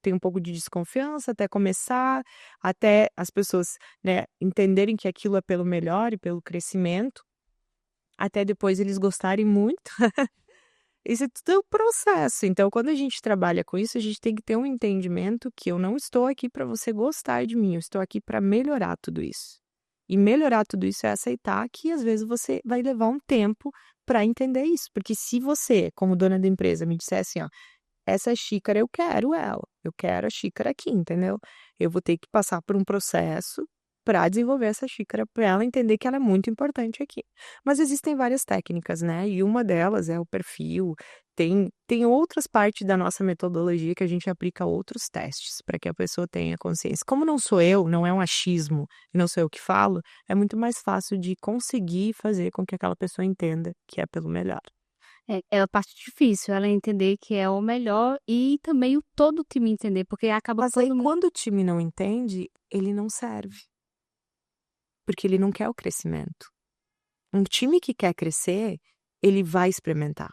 tem um pouco de desconfiança até começar, até as pessoas, né, entenderem que aquilo é pelo melhor e pelo crescimento, até depois eles gostarem muito. Isso é tudo um processo, então quando a gente trabalha com isso, a gente tem que ter um entendimento que eu não estou aqui para você gostar de mim, eu estou aqui para melhorar tudo isso. E melhorar tudo isso é aceitar que às vezes você vai levar um tempo para entender isso, porque se você, como dona da empresa, me disser assim: "Ó, essa xícara eu quero ela, eu quero a xícara aqui", entendeu? Eu vou ter que passar por um processo para desenvolver essa xícara, para ela entender que ela é muito importante aqui. Mas existem várias técnicas, né, e uma delas é o perfil, tem outras partes da nossa metodologia que a gente aplica outros testes, para que a pessoa tenha consciência. Como não sou eu, não é um achismo, e não sou eu que falo, é muito mais fácil de conseguir fazer com que aquela pessoa entenda que é pelo melhor.
É a parte difícil, ela entender que é o melhor e também o todo o time entender, porque acaba
Mas aí
todo mundo.
quando o time não entende, ele não serve, porque ele não quer o crescimento. Um time que quer crescer, ele vai experimentar,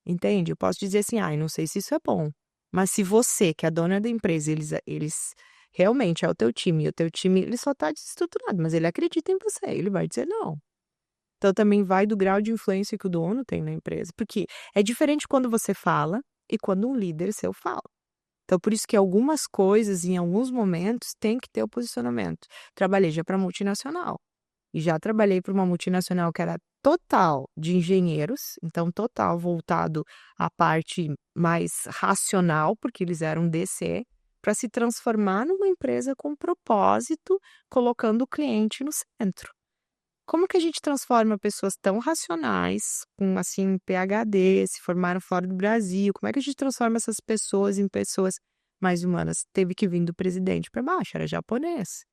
entende? Eu posso dizer assim: "Ai, não sei se isso é bom", mas se você, que é a dona da empresa, eles realmente é o teu time, e o teu time ele só tá desestruturado, mas ele acredita em você, ele vai dizer não. Então também vai do grau de influência que o dono tem na empresa, porque é diferente quando você fala e quando um líder seu fala. Então por isso que algumas coisas, em alguns momentos, tem que ter o posicionamento. Trabalhei já para multinacional. E já trabalhei para uma multinacional que era total de engenheiros, então total voltado à parte mais racional, porque eles eram DC, para se transformar numa empresa com propósito, colocando o cliente no centro. Como que a gente transforma pessoas tão racionais, com assim PhD, se formaram fora do Brasil, como é que a gente transforma essas pessoas em pessoas mais humanas? Teve que vir do presidente para baixo, era japonês.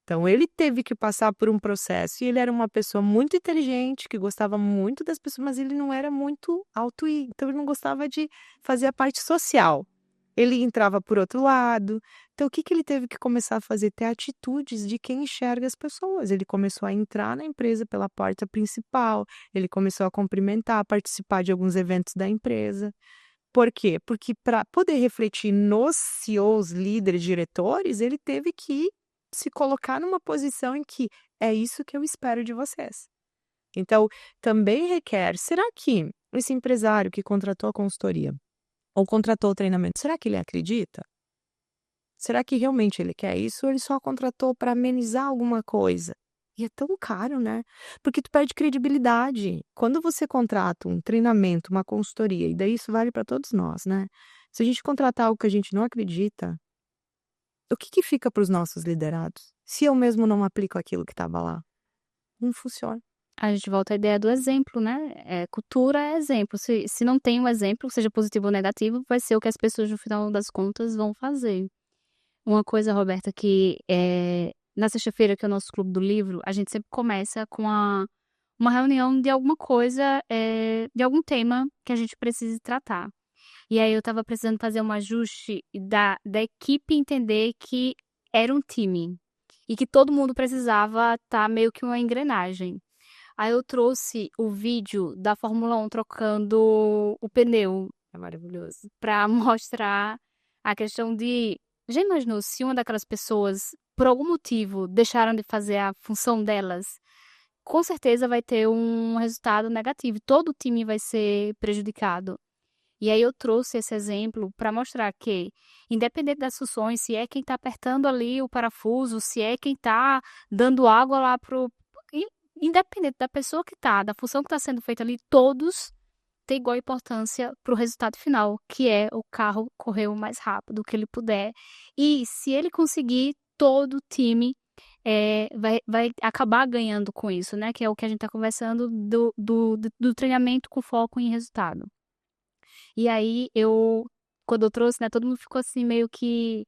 Então ele teve que passar por um processo e ele era uma pessoa muito inteligente, que gostava muito das pessoas, mas ele não era muito então ele não gostava de fazer a parte social. Ele entrava por outro lado. Então o que que ele teve que começar a fazer? Ter atitudes de quem enxerga as pessoas. Ele começou a entrar na empresa pela porta principal, ele começou a cumprimentar, participar de alguns eventos da empresa. Por quê? Porque para poder refletir nos CEOs, líderes, diretores, ele teve que se colocar numa posição em que é isso que eu espero de vocês. Então, também requer, será que esse empresário que contratou a consultoria ou contratou o treinamento, será que ele acredita? Será que realmente ele quer isso ou ele só contratou para amenizar alguma coisa? E é tão caro, né? Porque tu perde credibilidade. Quando você contrata um treinamento, uma consultoria, e daí isso vale para todos nós, né? Se a gente contratar algo que a gente não acredita, o que que fica para os nossos liderados? Se eu mesmo não aplico aquilo que estava lá, não funciona.
A gente volta à ideia do exemplo, né, cultura é exemplo, se não tem um exemplo, seja positivo ou negativo, vai ser o que as pessoas no final das contas vão fazer. Uma coisa, Roberta, que, na sexta-feira, que é o nosso clube do livro, a gente sempre começa com uma reunião de alguma coisa, de algum tema que a gente precise tratar. E aí eu estava precisando fazer um ajuste da equipe entender que era um time, e que todo mundo precisava estar meio que uma engrenagem. Aí eu trouxe o vídeo da Fórmula 1 trocando o pneu
É maravilhoso.
para mostrar a questão de já imaginou se uma daquelas pessoas, por algum motivo, deixaram de fazer a função delas? Com certeza vai ter um resultado negativo, todo o time vai ser prejudicado. E aí eu trouxe esse exemplo para mostrar que, independente das funções, se é quem está apertando ali o parafuso, se é quem está dando água lá pro independente da pessoa que está, da função que está sendo feita ali, todos têm igual importância para o resultado final, que é o carro correr o mais rápido que ele puder. E se ele conseguir, todo o time vai acabar ganhando com isso, né? Que é o que a gente está conversando do treinamento com foco em resultado. E aí quando eu trouxe, né, todo mundo ficou assim meio que,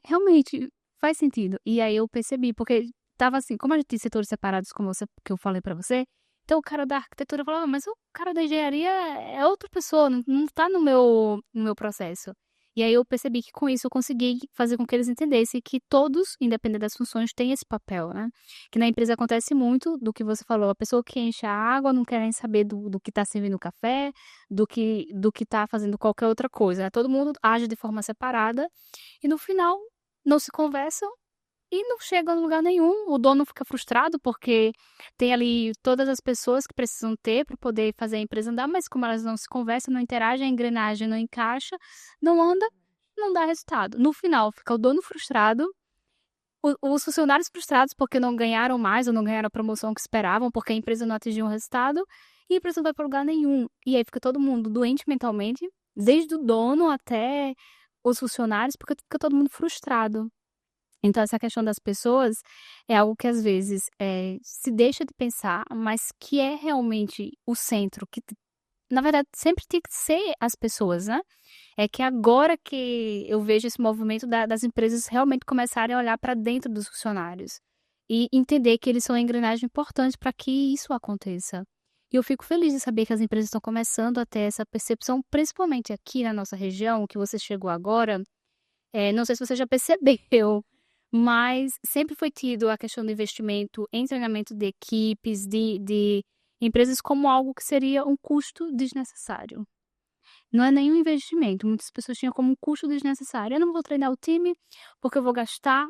realmente faz sentido. E aí eu percebi, porque tava assim, como a gente tem setores separados, como você, que eu falei pra você, então o cara da arquitetura falava, mas o cara da engenharia é outra pessoa, não tá no meu processo. E aí eu percebi que com isso eu consegui fazer com que eles entendessem que todos, independente das funções, têm esse papel, né? Que na empresa acontece muito do que você falou, a pessoa que enche a água não quer nem saber do que tá servindo o café, do que tá fazendo qualquer outra coisa, né? Todo mundo age de forma separada e no final não se conversam e não chegam a lugar nenhum. O dono fica frustrado porque tem ali todas as pessoas que precisam ter para poder fazer a empresa andar, mas como elas não se conversam, não interagem, a engrenagem não encaixa, não anda, não dá resultado. No final, fica o dono frustrado, os funcionários frustrados porque não ganharam mais ou não ganharam a promoção que esperavam, porque a empresa não atingiu o resultado, e a empresa não vai para lugar nenhum. E aí fica todo mundo doente mentalmente, desde o dono até os funcionários, porque fica todo mundo frustrado. Então essa questão das pessoas é algo que às vezes, se deixa de pensar, mas que é realmente o centro, na verdade sempre tem que ser as pessoas, né. É que agora que eu vejo esse movimento das empresas realmente começarem a olhar para dentro dos funcionários, e entender que eles são uma engrenagem importante para que isso aconteça. E eu fico feliz de saber que as empresas estão começando a ter essa percepção, principalmente aqui na nossa região, que você chegou agora, não sei se você já percebeu, mas sempre foi tido a questão do investimento em treinamento de equipes, de empresas como algo que seria um custo desnecessário. Não é nenhum investimento, muitas pessoas tinham como um custo desnecessário. Eu não vou treinar o time, porque eu vou gastar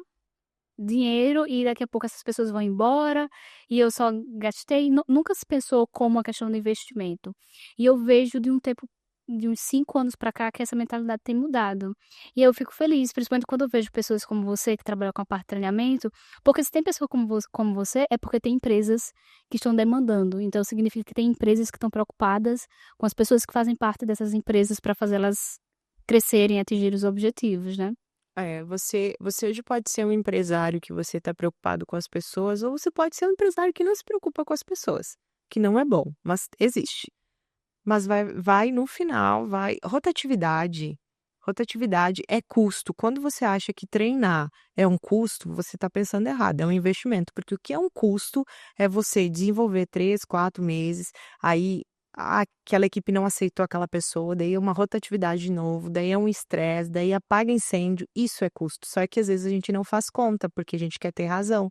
dinheiro e daqui a pouco essas pessoas vão embora e eu só gastei. Nunca se pensou como a questão do investimento. E eu vejo de uns 5 anos para cá que essa mentalidade tem mudado. E eu fico feliz, principalmente quando eu vejo pessoas como você que trabalham com a parte de treinamento, porque se tem pessoa como você, é porque tem empresas que estão demandando. Então significa que tem empresas que estão preocupadas com as pessoas que fazem parte dessas empresas para fazê-las crescerem e atingir os objetivos, né?
Você hoje pode ser um empresário que você está preocupado com as pessoas, ou você pode ser um empresário que não se preocupa com as pessoas, que não é bom, mas existe. Mas vai no final, vai rotatividade é custo. Quando você acha que treinar é um custo, você está pensando errado, é um investimento, porque o que é um custo é você desenvolver 3, 4 meses, aí aquela equipe não aceitou aquela pessoa, daí é uma rotatividade de novo, daí é um estresse, daí apaga incêndio, isso é custo. Só que às vezes a gente não faz conta, porque a gente quer ter razão.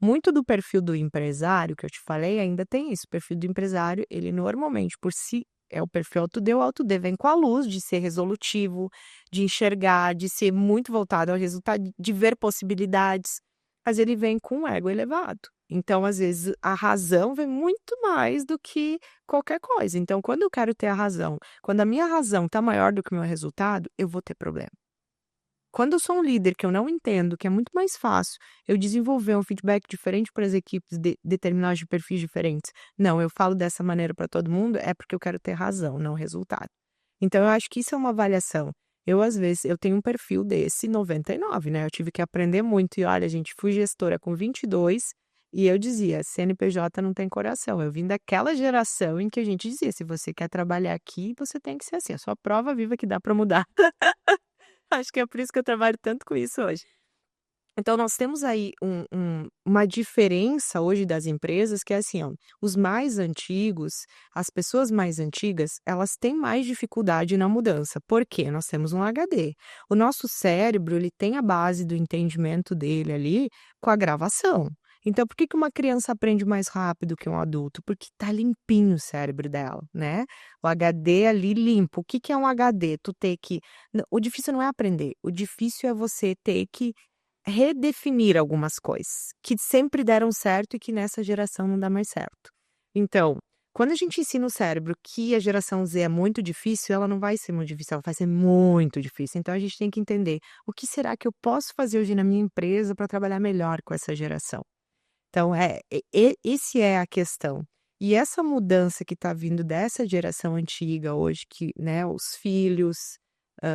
Muito do perfil do empresário, que eu te falei, ainda tem isso. O perfil do empresário, ele normalmente, por si, é o perfil alto D, vem com a luz de ser resolutivo, de enxergar, de ser muito voltado ao resultado, de ver possibilidades, mas ele vem com um ego elevado. Então, às vezes, a razão vem muito mais do que qualquer coisa. Então, quando eu quero ter a razão, quando a minha razão está maior do que o meu resultado, eu vou ter problema. Quando eu sou um líder que eu não entendo, que é muito mais fácil eu desenvolver um feedback diferente para as equipes determinadas de perfis diferentes. Não, eu falo dessa maneira para todo mundo, é porque eu quero ter razão, não resultado. Então eu acho que isso é uma avaliação. Às vezes, eu tenho um perfil desse 99, né, eu tive que aprender muito e olha gente, fui gestora com 22 e eu dizia: "CNPJ não tem coração", eu vim daquela geração em que a gente dizia: "Se você quer trabalhar aqui, você tem que ser assim, é só prova viva que dá para mudar". Acho que é por isso que eu trabalho tanto com isso hoje. Então nós temos aí uma diferença hoje das empresas que é assim, ó, os mais antigos, as pessoas mais antigas, elas têm mais dificuldade na mudança. Por quê? Nós temos um HD. O nosso cérebro, ele tem a base do entendimento dele ali com a gravação. Então por que que uma criança aprende mais rápido que um adulto? Porque tá limpinho o cérebro dela, né? O HD ali limpo. O que que é um HD? Tu ter que o difícil não é aprender, o difícil é você ter que redefinir algumas coisas, que sempre deram certo e que nessa geração não dá mais certo. Então, quando a gente ensina o cérebro que a geração Z é muito difícil, ela não vai ser muito difícil, ela vai ser muito difícil. Então a gente tem que entender, o que será que eu posso fazer hoje na minha empresa para trabalhar melhor com essa geração? Então esse é a questão. E essa mudança que está vindo dessa geração antiga hoje que, né, os filhos,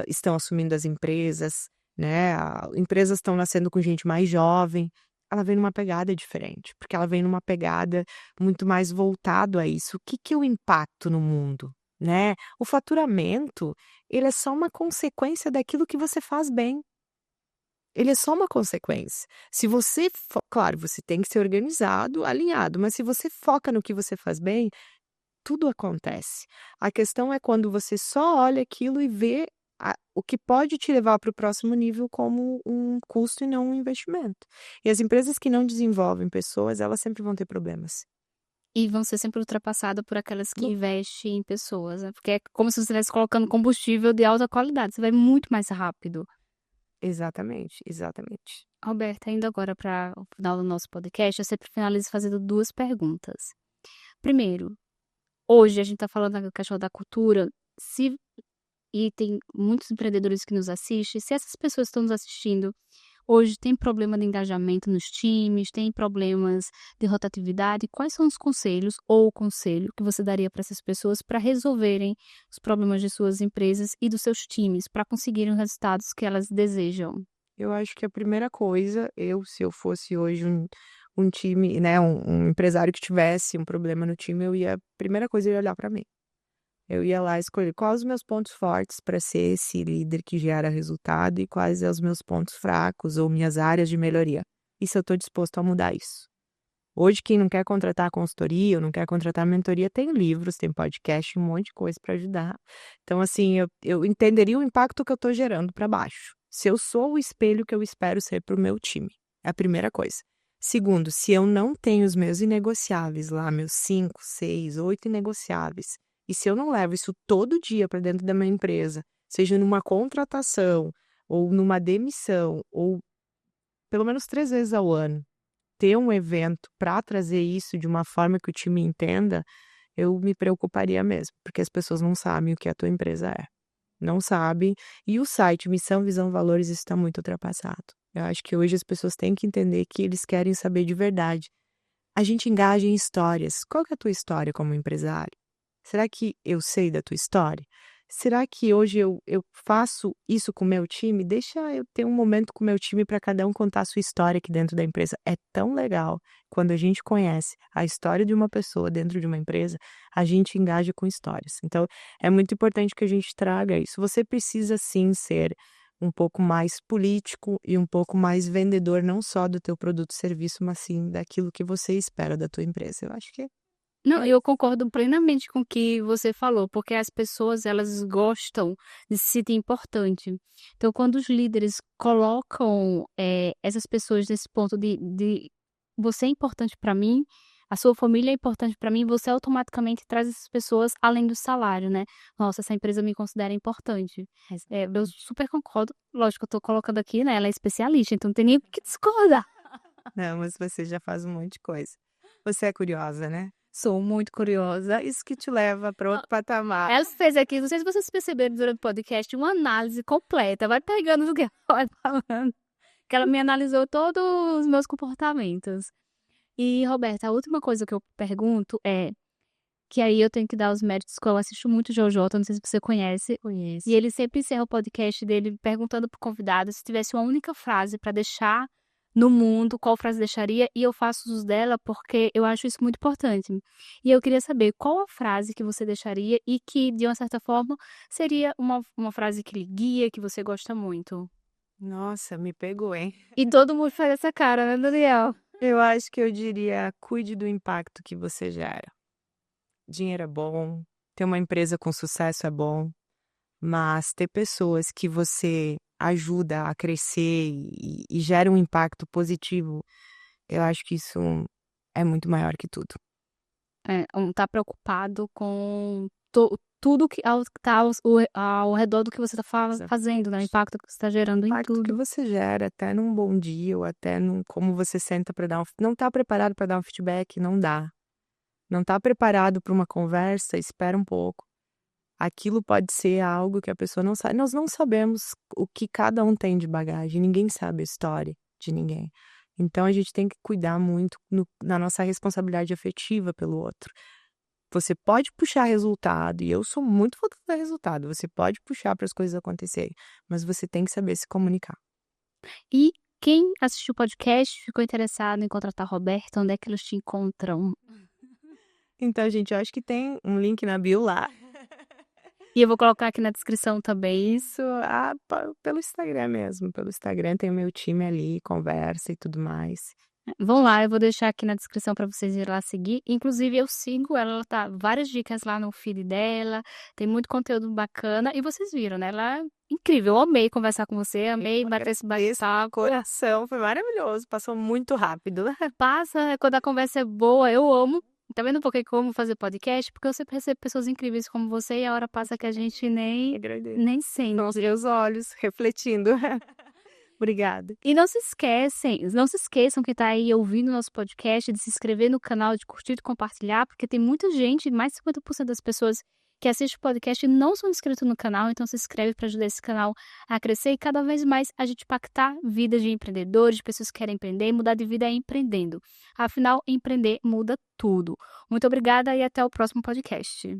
estão assumindo as empresas, né, empresas estão nascendo com gente mais jovem, ela vem numa pegada diferente, porque ela vem numa pegada muito mais voltado a isso. O que que é o impacto no mundo, né? O faturamento, ele é só uma consequência daquilo que você faz bem. Ele é só uma consequência. Se você claro, você tem que ser organizado, alinhado, mas se você foca no que você faz bem, tudo acontece. A questão é quando você só olha aquilo e vê o que pode te levar para o próximo nível como um custo e não um investimento. E as empresas que não desenvolvem pessoas, elas sempre vão ter problemas.
E vão ser sempre ultrapassadas por aquelas que
No
investem em pessoas, né, porque é como se você estivesse colocando combustível de alta qualidade, você vai muito mais rápido.
Exatamente, exatamente.
Roberta, indo agora para o final do nosso podcast, eu sempre finalizo fazendo 2 perguntas. Primeiro, hoje a gente está falando da questão da cultura, se e tem muitos empreendedores que nos assistem, se essas pessoas que estão nos assistindo hoje têm problema de engajamento nos times, têm problemas de rotatividade, quais são os conselhos ou o conselho que você daria para essas pessoas para resolverem os problemas de suas empresas e dos seus times, para conseguirem os resultados que elas desejam?
Eu acho que a primeira coisa, se eu fosse hoje um time, né, um empresário que tivesse um problema no time, primeira coisa eu ia olhar para mim. Eu ia lá escolher quais os meus pontos fortes para ser esse líder que gera resultado e quais são os meus pontos fracos ou minhas áreas de melhoria. E se eu estou disposto a mudar isso. Hoje, quem não quer contratar consultoria ou não quer contratar mentoria, tem livros, tem podcast, um monte de coisa para ajudar. Então, assim, eu entenderia o impacto que eu estou gerando para baixo. Se eu sou o espelho que eu espero ser para o meu time. É a primeira coisa. Segundo, se eu não tenho os meus inegociáveis lá, meus 5, 6, 8 inegociáveis, e se eu não levo isso todo dia para dentro da minha empresa, seja numa contratação, ou numa demissão, ou pelo menos 3 vezes ao ano, ter um evento para trazer isso de uma forma que o time entenda, eu me preocuparia mesmo, porque as pessoas não sabem o que a tua empresa é. Não sabem. E o site Missão, Visão, Valores, isso está muito ultrapassado. Eu acho que hoje as pessoas têm que entender que eles querem saber de verdade. A gente engaja em histórias. Qual que é a tua história como empresário? Será que eu sei da tua história? Será que hoje eu faço isso com o meu time? Deixa eu ter um momento com o meu time para cada um contar a sua história aqui dentro da empresa. É tão legal quando a gente conhece a história de uma pessoa dentro de uma empresa, a gente engaja com histórias. Então, é muito importante que a gente traga isso. Você precisa sim ser um pouco mais político e um pouco mais vendedor, não só do teu produto e serviço, mas sim daquilo que você espera da tua empresa. Eu acho que
Não,
é
eu concordo plenamente com o que você falou, porque as pessoas elas gostam de se sentir importante. Então, quando os líderes colocam, essas pessoas nesse ponto de você é importante para mim, a sua família é importante para mim, você automaticamente traz essas pessoas além do salário, né. "Nossa, essa empresa me considera importante". Eu super concordo, lógico, eu tô colocando aqui, né, ela é especialista, então não tem nem o que discordar.
não, mas você já faz um monte de coisa. Você é curiosa, né?
Sou muito curiosa.
Isso que te leva para outro patamar.
Ela fez aqui, não sei se vocês perceberam durante o podcast, uma análise completa, vai pegando o que ela vai falando, que ela me analisou todos os meus comportamentos. E, Roberta, a última coisa que eu pergunto é, Que aí eu tenho que dar os méritos, que eu assisto muito Jojota, não sei se você conhece.
Conheço.
E ele sempre encerra o podcast dele perguntando pro convidado se tivesse uma única frase pra deixar no mundo, qual frase deixaria, e eu faço uso dela porque eu acho isso muito importante. E eu queria saber qual a frase que você deixaria e que, de uma certa forma, seria uma frase que lhe guia, que você gosta muito.
Nossa, me pegou, hein?
E todo mundo faz essa cara, né, Daniel?
Eu acho que eu diria: cuide do impacto que você gera. Dinheiro é bom, ter uma empresa com sucesso é bom, mas ter pessoas que você ajuda a crescer e gera um impacto positivo, eu acho que isso é muito maior que tudo.
Tá preocupado com tudo que tá ao redor do que você tá fazendo, né? O impacto que você tá gerando
O
em
impacto que
tudo.
você gera, até num bom dia ou até num como você senta para dar não está preparado para dar um feedback, não dá. Não está preparado para uma conversa, espera um pouco. Aquilo pode ser algo que a pessoa não sabe. Nós não sabemos o que cada um tem de bagagem, ninguém sabe a história de ninguém. Então a gente tem que cuidar muito na nossa responsabilidade afetiva pelo outro. Você pode puxar resultado, e eu sou muito focada no resultado, você pode puxar para as coisas acontecerem, mas você tem que saber se comunicar.
E quem assistiu o podcast, ficou interessado em contratar a Roberta, onde é que eles te encontram?
Então, gente, eu acho que tem um link na bio lá.
E eu vou colocar aqui na descrição também.
Isso, pelo Instagram mesmo, pelo Instagram tem o meu time ali, conversa e tudo mais.
Vão lá, eu vou deixar aqui na descrição para vocês irem lá seguir. Inclusive, eu sigo ela tá várias dicas lá no feed dela, tem muito conteúdo bacana. E vocês viram, né? Ela é incrível. Eu amei conversar com você, amei bater esse bate-papo.
Coração, foi maravilhoso, passou muito rápido.
Passa, quando a conversa é boa, eu amo. Tá vendo por que que eu amo fazer podcast? Porque eu sempre recebo pessoas incríveis como você e a hora passa que a gente
Agradeço.
nem sente.
Com os meus olhos, refletindo. Obrigada.
E não se esqueçam que tá aí ouvindo nosso podcast, de se inscrever no canal, de curtir e compartilhar, porque tem muita gente, mais de 50% das pessoas que assistem o podcast não são inscritos no canal, então se inscreve para ajudar esse canal a crescer e cada vez mais a gente impactar vidas de empreendedores, de pessoas que querem empreender, mudar de vida é empreendendo. Afinal, empreender muda tudo. Muito obrigada e até o próximo podcast.